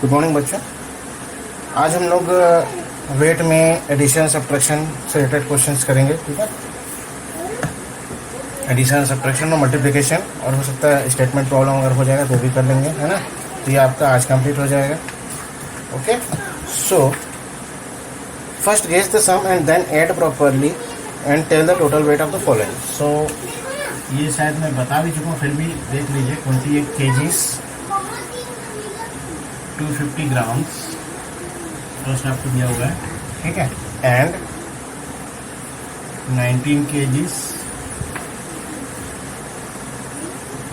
Good morning बच्चों। आज हम लोग वेट में एडिशन सब्ट्रैक्शन से रिलेटेड क्वेश्चंस करेंगे। ठीक है, एडिशन सब्ट्रैक्शन और मल्टीप्लिकेशन, और हो सकता है स्टेटमेंट प्रॉब्लम अगर हो जाएगा तो भी कर लेंगे, है ना। तो ये आपका आज कंप्लीट हो जाएगा। Okay, so first guess the sum and then add properly and tell the total weight of the following. So ये शायद मैं बता भी चुका हूँ, फिर भी देख लीजिए। 28 kgs, 250 ग्राम्स फर्स्ट आपको दिया हुआ है, ठीक है। एंड 19 kgs,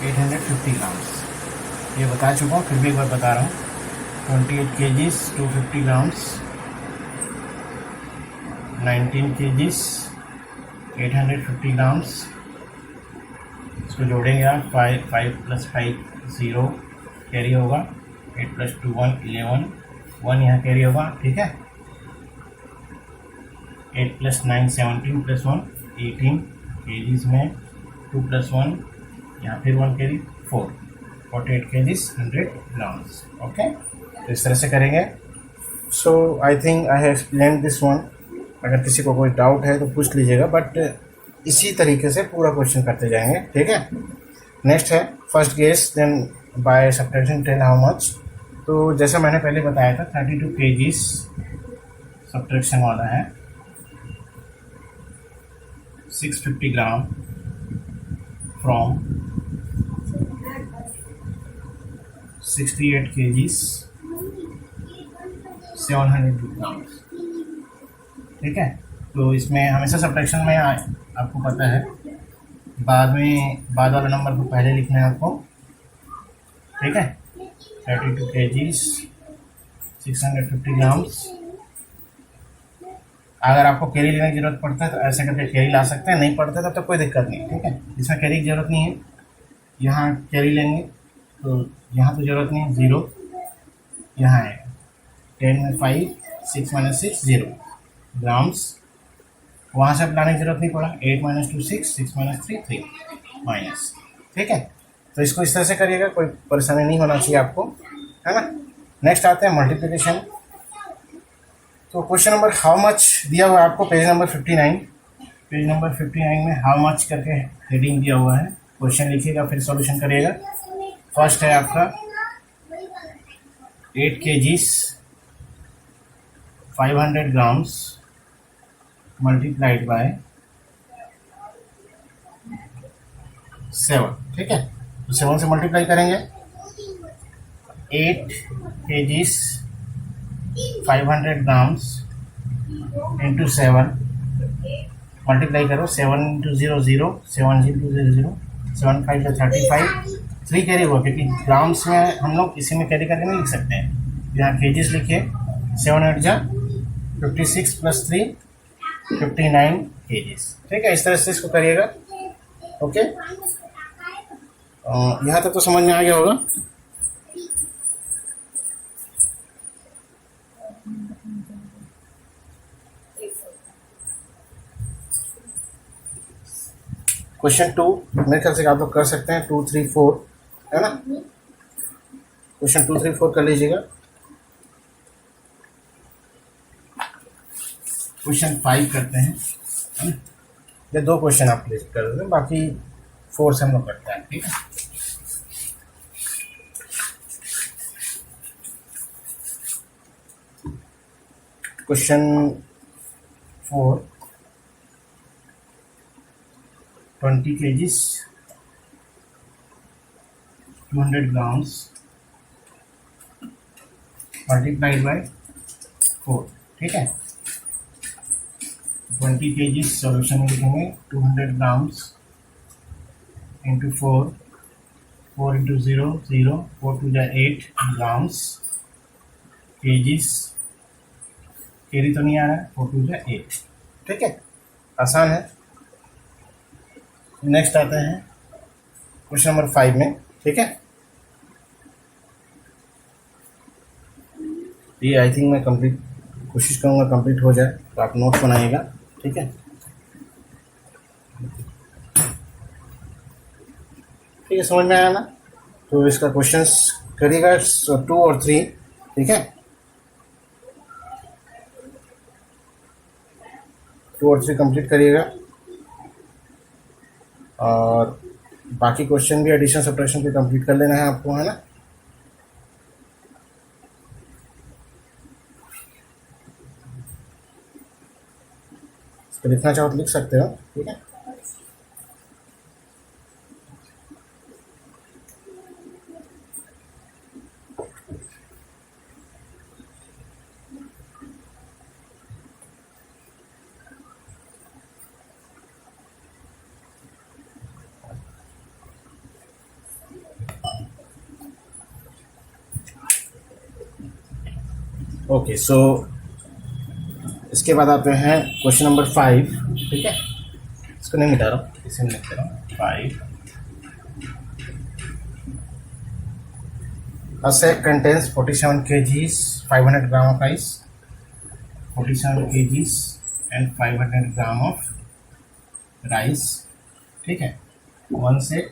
850 ग्राम्स, ये बता चुका हूँ, फिर भी एक बार बता रहा हूँ। 28 kgs, 250 ग्राम्स, 19 kgs, 850 ग्राम्स। इसको जोड़ेंगे आप, 5 + 5 0 कैरी होगा, 8 + 2 1 11 1 यहाँ कैरी होगा, ठीक है। 8 + 9 17 + 1 18 kgs में 2 + 1 यहाँ फिर 1 कैरी 4 48 kgs 100 ग्राम्स। ओके, तो इस तरह से करेंगे। So I think I have explain this one. अगर किसी को कोई डाउट है तो पूछ लीजिएगा, बट इसी तरीके से पूरा क्वेश्चन करते जाएंगे, ठीक है। नेक्स्ट है first guess then by subtraction tell how much. तो जैसा मैंने पहले बताया था 32 kgs सब्ट्रैक्शन वाला है, 650 ग्राम फ्रॉम 68 kgs 700 ग्राम्स, ठीक है। तो इसमें हमेशा सब्ट्रैक्शन में आपको पता है बाद वाला नंबर को पहले लिखना है आपको, ठीक है। 32 kgs 650 ग्राम्स। अगर आपको कैरी लेने की जरूरत पड़ता है तो ऐसे करके कैरी ला सकते हैं, नहीं पड़ता तब तो कोई दिक्कत नहीं, ठीक है। इसमें कैरी की जरूरत नहीं है, यहाँ कैरी लेंगे तो यहाँ तो जरूरत नहीं है, 0 यहाँ है, 10 में 5 6 - 6 0 ग्राम्स। वहाँ से लाने की जरूरत नहीं पड़ा, 8 - 2 6 6 - 3 3 माइनस, ठीक है। तो इसको इस तरह से करिएगा, कोई परेशानी नहीं होना चाहिए आपको, है ना। नेक्स्ट आते हैं मल्टीप्लिकेशन। तो क्वेश्चन नंबर हाउ मच दिया हुआ है आपको, पेज नंबर 59। पेज नंबर 59 में हाउ मच करके हेडिंग दिया हुआ है। क्वेश्चन लिखिएगा फिर सॉल्यूशन करिएगा। फर्स्ट है आपका 8 kgs 500 ग्राम्स मल्टीप्लाइड बाय 7, ठीक है। तो 7 से मल्टीप्लाई करेंगे, 8 kgs 500 ग्राम्स इंटू 7 मल्टीप्लाई करो, 7 × 0 0 7 × 0 0 7 5 × 35 3 कैरी हुआ, क्योंकि ग्राम्स में हम लोग इसी में कैरी करके नहीं लिख सकते हैं। यहाँ केजीस लिखिए, 7 8 जा 56 + 3 59 kgs, ठीक है। इस तरह से इसको करिएगा, ओके। यहाँ तक तो समझ में आ गया होगा। क्वेश्चन 2 मेरे ख्याल से आप लोग कर सकते हैं, 2 3 4, है ना। क्वेश्चन 2 3 4 कर लीजिएगा। क्वेश्चन 5 करते हैं, है ना? ये 2 क्वेश्चन आप प्लीज कर देते हैं, बाकी 4 से हम लोग करते हैं, ठीक है। Question 4 20 kgs 200 grams multiplied by 4, ठीक है। 20 kgs सॉल्यूशन में लिखेंगे, 200 grams into 4 4 × 0 0 4 2 8 grams kgs carry तो नहीं आ रहा है, 4 2 8, ठीक है। आसान है। नेक्स्ट आते हैं क्वेश्चन नंबर 5 में, ठीक है। ये आई थिंक मैं कंप्लीट कोशिश करूँगा कंप्लीट हो जाए, तो आप नोट्स बनाइएगा, ठीक है। ठीक है, समझ में आया ना। तो इसका क्वेश्चंस करिएगा 2 और 3, ठीक है, 2 और 3 कंप्लीट करिएगा, और बाकी क्वेश्चन भी एडिशन सब्ट्रैक्शन पे कंप्लीट कर लेना है आपको, है ना। इसको लिखना चाहो तो लिख सकते हो, ठीक है। ओके, सो इसके बाद आते हैं क्वेश्चन नंबर 5, ठीक है। इसको नहीं मिटा रहा हूँ, इसे नहीं लिख रहा हूँ। 5, a sack contains 47 kgs, 500 gram of rice, 47 kgs and 500 gram of rice, ठीक है, 1 sack,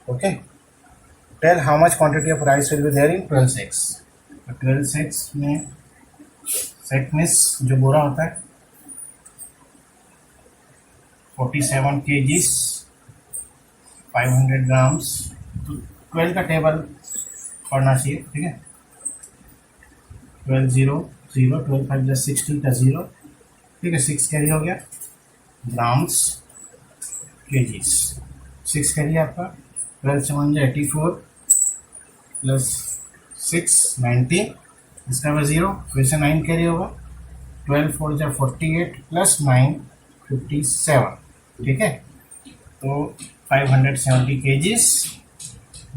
okay. Tell how much quantity of rice will be there in 12 sacks। 12 sacks में, सेक मीन्स जो बोरा होता है, 47 kgs, 500 ग्राम्स, तो 12 का टेबल पढ़ना चाहिए, ठीक है। 12 0 0, 12 5 + 60 का 0, ठीक है। 6 कैरी हो गया, ग्राम्स kgs, 6 कैरी आपका, 12 से 1 84 प्लस 6 90, इसका वह 0, फिर से 9 कैरी होगा, 12 4 48 प्लस 9 57, ठीक है। तो 570 kgs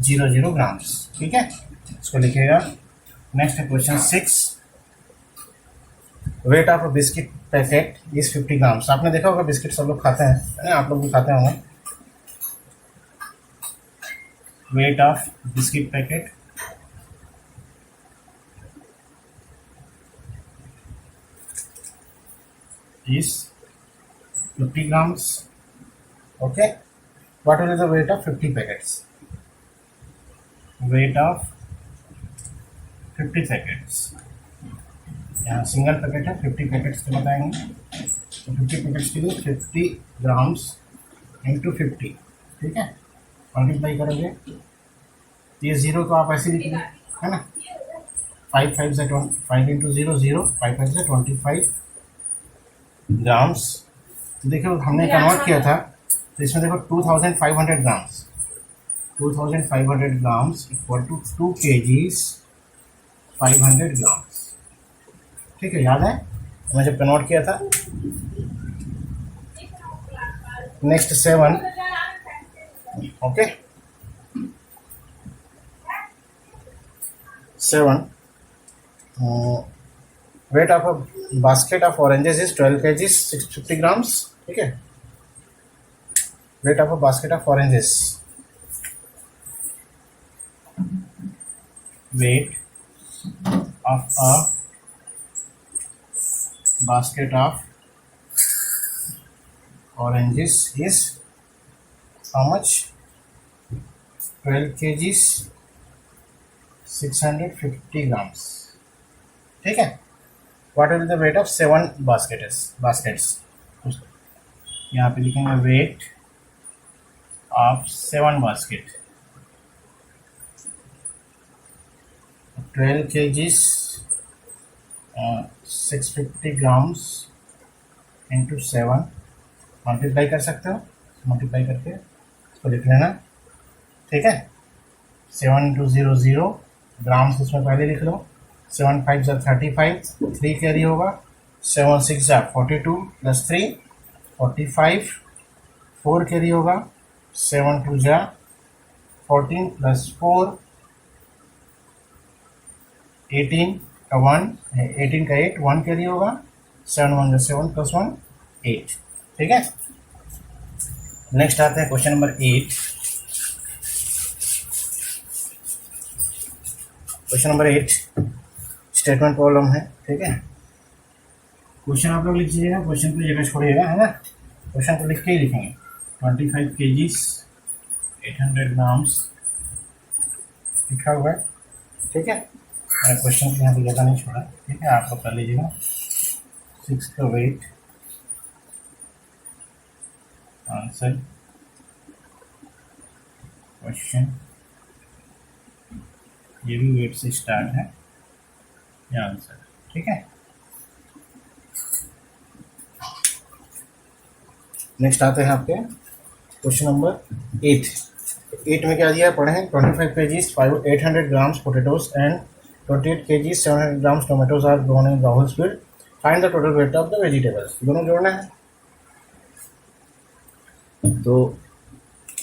00 ग्राम्स, ठीक है। इसको लिखिएगा। नेक्स्ट है question 6, weight of biscuit packet is 50 grams. आपने देखा होगा बिस्किट सब लोग खाते हैं, आप लोग भी खाते होंगे। Weight of biscuit packet is 50 grams, okay. What will be the weight of 50 packets? Weight of 50 packets, यहाँ सिंगल पैकेट है, 50 पैकेट्स के बताएंगे, तो 50 पैकेट्स के लिए 50 ग्राम्स इंटू 50, ठीक है। मल्टीप्लाई करोगे, ये 0 तो आप ऐसे लिख लो, है ना। 5 5 से 5 इंटू 0 0, 5 5 से 25 ग्राम्स। तो देखो हमने कन्वर्ट किया था, तो इसमें देखो 2500 grams, 2500 grams equal to 2 kgs 500 grams, ठीक है। याद है मैं जब कन्वर्ट किया था। Next 7, okay, 7, weight of a basket of oranges is 12 kgs 650 grams, ठीक है। Weight of a basket of oranges, weight of a basket of oranges is how much, 12 kgs 650 grams, ठीक है। What will be the weight of 7 baskets? यहाँ पे लिखेंगे weight of 7 basket, 12 kgs 650 grams into 7, multiply कर सकते हो, multiply करके इसको लिख लेना, ठीक है। 7 इंटू 0 0, ग्राम्स उसमें पहले लिख लो। 7 5 जा 35, 3 कैरी होगा, 7 6 जा 42 प्लस 3 45, 4 कैरी होगा, 7 2 जा 14 प्लस 4 18 का 1, 18 का 8, 1 कैरी होगा, 7 1 जा 7 प्लस 1 8, ठीक है। नेक्स्ट आते हैं question number 8। Question number 8 statement problem है, ठीक है। क्वेश्चन आप लोग लिख लीजिएगा, क्वेश्चन को जगह छोड़िएगा, है ना। क्वेश्चन को लिख के ही लिखेंगे। 25 kgs 800 ग्राम्स लिखा हुआ है, ठीक है। मैं क्वेश्चन यहाँ पे ज़्यादा नहीं छोड़ा, ठीक है, आप लोग कर लीजिएगा। 6 का वेट, आंसर, क्वेश्चन, ये भी वेट से स्टार्ट है, ये आंसर, ठीक है। नेक्स्ट आते हैं आपके क्वेश्चन नंबर 8 में क्या दिया है पढ़े हैं। 25 kgs 800 grams potatoes and 28 kgs 700 grams tomatoes are grown in Rahul's field. Find the total weight of the vegetables. दोनों जोड़ना है, तो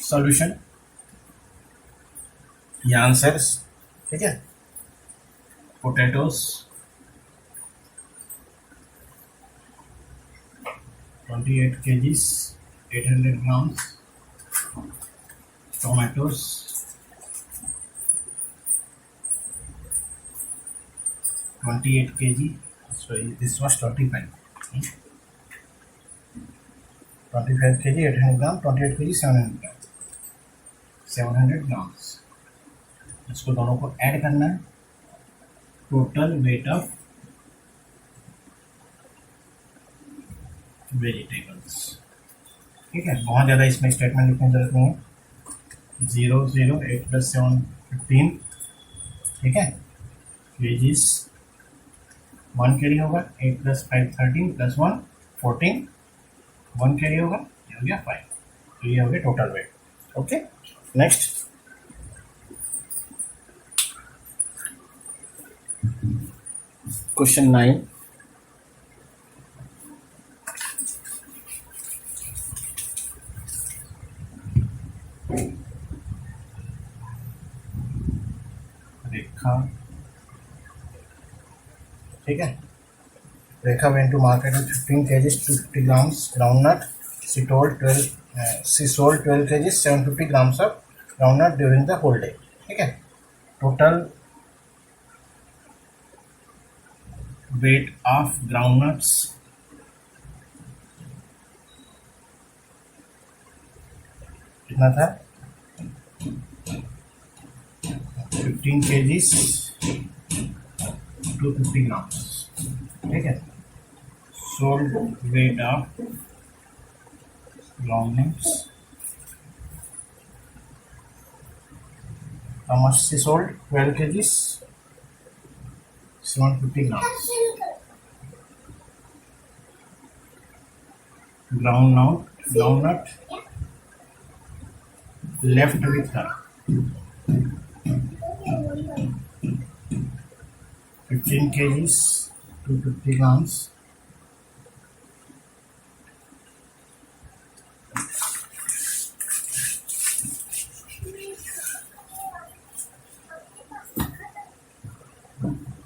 सॉल्यूशन, ये आंसर्स, ठीक है। Potatoes 28 kgs 800 grams, tomatoes 28 kg, sorry this was 25 kg 800 gram, 28 kg 700 gram, 700 grams. इसको दोनों को ऐड करना है, टोटल वेट ऑफ वेजिटेबल्स, ठीक है। बहुत ज़्यादा इसमें स्टेटमेंट लिखने की जरूरत नहीं है। 0 0 8 + 7 15, ठीक है। वेजिस 1 kg होगा, 8 + 5 13 + 1 14, 1 kg होगा, ये हो गया 5, तो ये हो गया total weight. Okay, next question 9। रेखा, ठीक है। रेखा went to market with 15 kgs 250 grams groundnut. She sold 12 kgs 750 grams of groundnut during the whole day, ठीक है। टोटल वेट ऑफ ग्राउंडनट्स कितना था, 15 kgs 250 grams, ठीक है। Sold weight of groundnuts, how much she sold, 12 kgs 750 grams. Groundnut left with her 15 kgs 250 grams,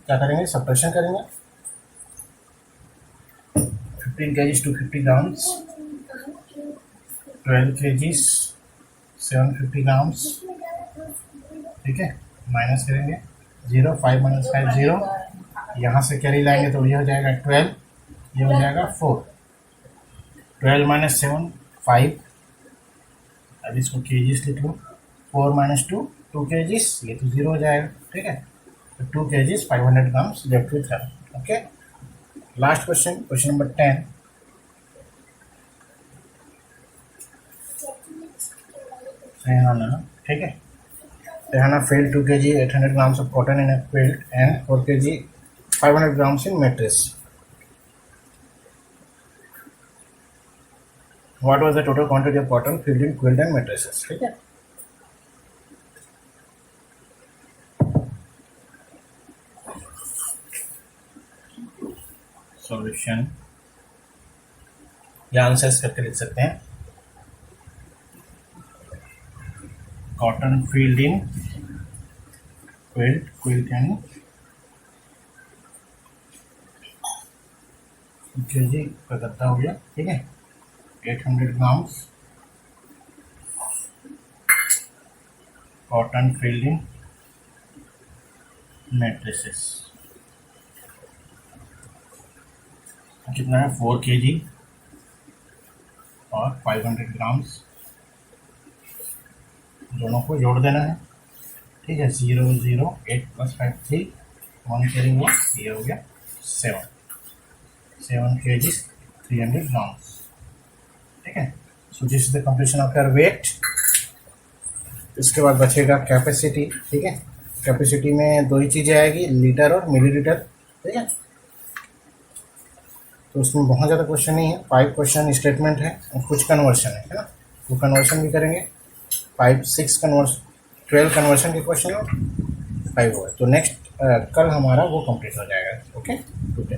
क्या करेंगे, subtraction करेंगे। 15 kgs 250 grams, 12 kgs 750 grams, ठीक है, माइनस करेंगे 0, 5 - 5 0, यहाँ से कैरी लाएंगे तो ये हो जाएगा 12, ये हो जाएगा 4, 12 - 7 5, अब इसको kgs लिख लो, 4 - 2 2 kgs, ये तो 0 हो जाएगा, ठीक है। तो 2 kgs 500 grams left with her, okay. Last question, question number 10। Sehana, ठीक है। Sehana filled 2 kg 800 grams of cotton in a quilt and 4 kg 500 grams in mattress. What was the total quantity of cotton filled in quilt and mattresses, ठीक है। Solution, या answers करके लिख सकते हैं। Cotton filled इन quilt यानी जी का गद्दा हो गया, ठीक है। 800 grams cotton filled in mattresses, कितना है 4 kg और 500 ग्राम्स, दोनों को जोड़ देना है, ठीक है। 0 0 8 + 5 3, 1 कैरी हुआ, ये हो गया 7 kg 300 grams, ठीक है। So this is the completion of your weight. इसके बाद बचेगा कैपेसिटी, ठीक है। कैपेसिटी में दो ही चीज़ें आएगी, लीटर और मिलीलीटर, ठीक है। तो उसमें बहुत ज़्यादा क्वेश्चन नहीं है, 5 क्वेश्चन स्टेटमेंट है और कुछ कन्वर्शन है ना, वो कन्वर्शन भी करेंगे। 5 6 कन्वर्शन 12 कन्वर्शन के क्वेश्चन और 5 हुआ। तो नेक्स्ट कल हमारा वो कंप्लीट हो जाएगा, ओके। टुडे